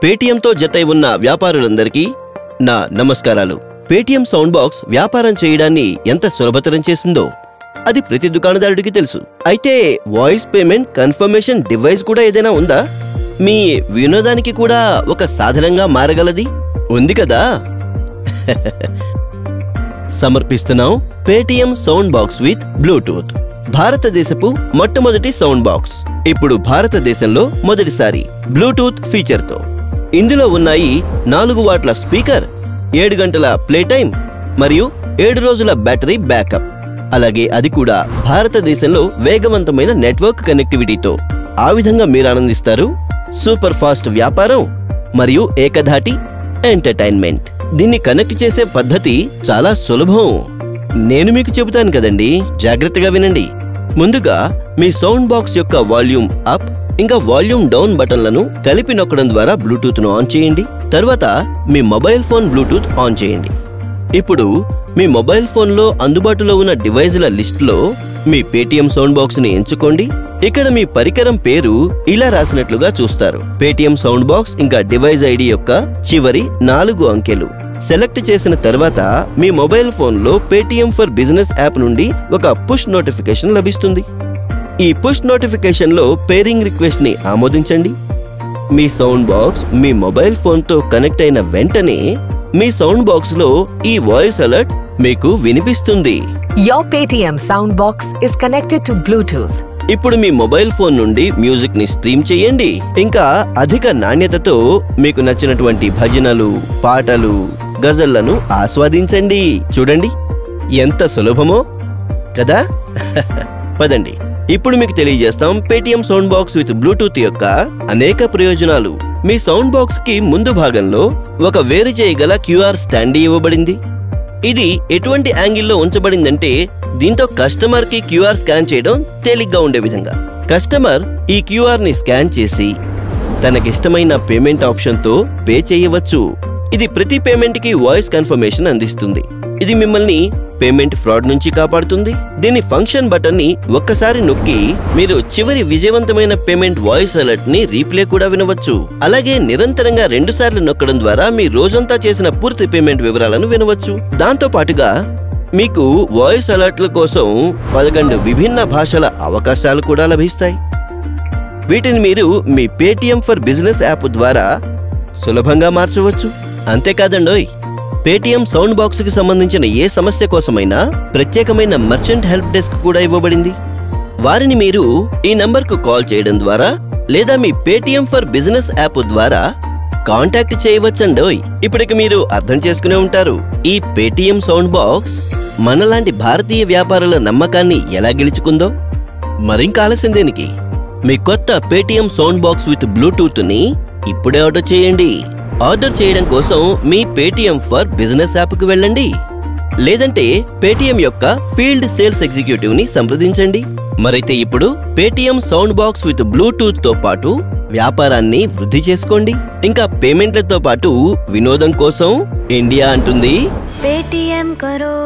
పేటీఎంతో జతై ఉన్న వ్యాపారులందరికీ నా నమస్కారాలు. పేటీఎం సౌండ్ బాక్స్ వ్యాపారం చేయడాన్ని ఎంత సులభతరం చేసిందో అది ప్రతి దుకాణదారుడికి తెలుసు. అయితే వాయిస్ పేమెంట్ కన్ఫర్మేషన్ డివైస్ కూడా ఏదైనా ఉందా? మీ వినోదానికి కూడా ఒక సాధనంగా మారగలది ఉంది కదా. సమర్పిస్తున్నాం Paytm sound box with Bluetooth. భారతదేశపు మొట్టమొదటి సౌండ్ బాక్స్ ఇప్పుడు భారతదేశంలో మొదటిసారి బ్లూటూత్ ఫీచర్తో. ఇందులో ఉన్నాయి 4 వాట్ల స్పీకర్, 7 గంటల ప్లే టైం మరియు 7 రోజుల బ్యాటరీ బ్యాకప్. అలాగే అది కూడా భారతదేశంలో వేగవంతమైన నెట్వర్క్ కనెక్టివిటీతో. ఆ విధంగా మీరు ఆనందిస్తారు సూపర్ ఫాస్ట్ వ్యాపారం మరియు ఏకధాటి ఎంటర్టైన్మెంట్. దీన్ని కనెక్ట్ చేసే పద్ధతి చాలా సులభం. నేను మీకు చెబుతాను కదండి, జాగ్రత్తగా వినండి. ముందుగా మీ సౌండ్ బాక్స్ యొక్క వాల్యూమ్ అప్ ఇంకా వాల్యూమ్ డౌన్ బటన్లను కలిపి నొక్కడం ద్వారా బ్లూటూత్ ను ఆన్ చేయండి. తర్వాత మీ మొబైల్ ఫోన్ బ్లూటూత్ ఆన్ చేయండి. ఇప్పుడు మీ మొబైల్ ఫోన్ లో అందుబాటులో ఉన్న డివైజ్ల లిస్ట్ లో మీ పేటీఎం సౌండ్ బాక్స్ ని ఎంచుకోండి. ఇక్కడ మీ పరికరం పేరు ఇలా రాసినట్లుగా చూస్తారు. పేటీఎం సౌండ్ బాక్స్ ఇంకా డివైస్ ఐడి యొక్క చివరి 4 అంకెలు. సెలెక్ట్ చేసిన తర్వాత మీ మొబైల్ ఫోన్ లో పేటీఎం ఫర్ బిజినెస్ యాప్ నుండి ఒక పుష్ నోటిఫికేషన్ లభిస్తుంది. ఈ పుష్ నోటిఫికేషన్ లో పేరింగ్ రిక్వెస్ట్ ని ఆమోదించండి. మీ సౌండ్ బాక్స్ మీ మొబైల్ ఫోన్ తో కనెక్ట్ అయిన వెంటనే మీ సౌండ్ బాక్స్ లో ఈ వాయిస్ అలర్ట్ మీకు వినిపిస్తుంది. Your Paytm sound box is connected to Bluetooth. ఇప్పుడు మీ మొబైల్ ఫోన్ నుండి మ్యూజిక్ ని స్ట్రీమ్ చేయండి. ఇంకా అధిక నాణ్యతతో మీకు నచ్చినటువంటి భజనలు, పాటలు, గజల్లను ఆస్వాదించండి. చూడండి ఎంత సులభమో కదా. పదండి ఇప్పుడు మీకు తెలియజేస్తాం Paytm sound box with Bluetooth యొక్క అనేక ప్రయోజనాలు. మీ సౌండ్ బాక్స్ కి ముందు భాగంలో ఒక వేరు చేయగల క్యూఆర్ స్టాండ్ ఇవ్వబడింది. ఇది ఎటువంటి యాంగిల్లో ఉంచబడిందంటే దీంతో కస్టమర్ కి క్యూఆర్ స్కాన్ చేయడం తేలిగ్గా ఉండే విధంగా. కస్టమర్ ఈ క్యూఆర్ ని స్కాన్ చేసి తనకిష్టమైన పేమెంట్ ఆప్షన్ తో పే చేయవచ్చు. ఇది ప్రతి పేమెంట్ కి వాయిస్ కన్ఫర్మేషన్ అందిస్తుంది. ఇది మిమ్మల్ని పేమెంట్ ఫ్రాడ్ నుంచి కాపాడుతుంది. దీని ఫంక్షన్ బటన్ ని ఒక్కసారి నొక్కి మీరు చివరి విజయవంతమైన పేమెంట్ వాయిస్ అలర్ట్ ని రీప్లే కూడా వినవచ్చు. అలాగే నిరంతరంగా 2 సార్లు నొక్కడం ద్వారా మీ రోజంతా చేసిన పూర్తి పేమెంట్ వివరాలను వినవచ్చు. దాంతో పాటుగా మీకు వాయిస్ అలర్ట్ల కోసం 11 విభిన్న భాషల అవకాశాలు కూడా లభిస్తాయి. వీటిని మీరు మీ పేటీఎం ఫర్ బిజినెస్ యాప్ ద్వారా సులభంగా మార్చవచ్చు. అంతేకాదండోయ్, పేటీఎం సౌండ్ బాక్స్ కి సంబంధించిన ఏ సమస్య కోసమైనా ప్రత్యేకమైన మర్చెంట్ హెల్ప్ డెస్క్ కూడా ఇవ్వబడింది. వారిని మీరు ఈ నంబర్కు కాల్ చేయడం ద్వారా లేదా మీ పేటీఎం ఫర్ బిజినెస్ యాప్ ద్వారా కాంటాక్ట్ చేయవచ్చండోయ్. ఇప్పటికి మీరు అర్థం చేసుకునే ఉంటారు ఈ పేటీఎం సౌండ్ బాక్స్ మనలాంటి భారతీయ వ్యాపారుల నమ్మకాన్ని ఎలా గెలుచుకుందో. మరింక ఆలస్యం దేనికి? మీ కొత్త Paytm sound box with Bluetooth ని ఇప్పుడే ఆర్డర్ చేయండి. ఆర్డర్ చేయడం కోసం మీ పేటీఎం ఫర్ బిజినెస్ యాప్ కు వెళ్ళండి, లేదంటే పేటీఎం యొక్క ఫీల్డ్ సేల్స్ ఎగ్జిక్యూటివ్ ని సంప్రదించండి. మరైతే ఇప్పుడు Paytm sound box with Bluetooth తో పాటు వ్యాపారాన్ని వృద్ధి చేసుకోండి. ఇంకా పేమెంట్లతో పాటు వినోదం కోసం ఇండియా అంటుంది పేటీఎం కరో.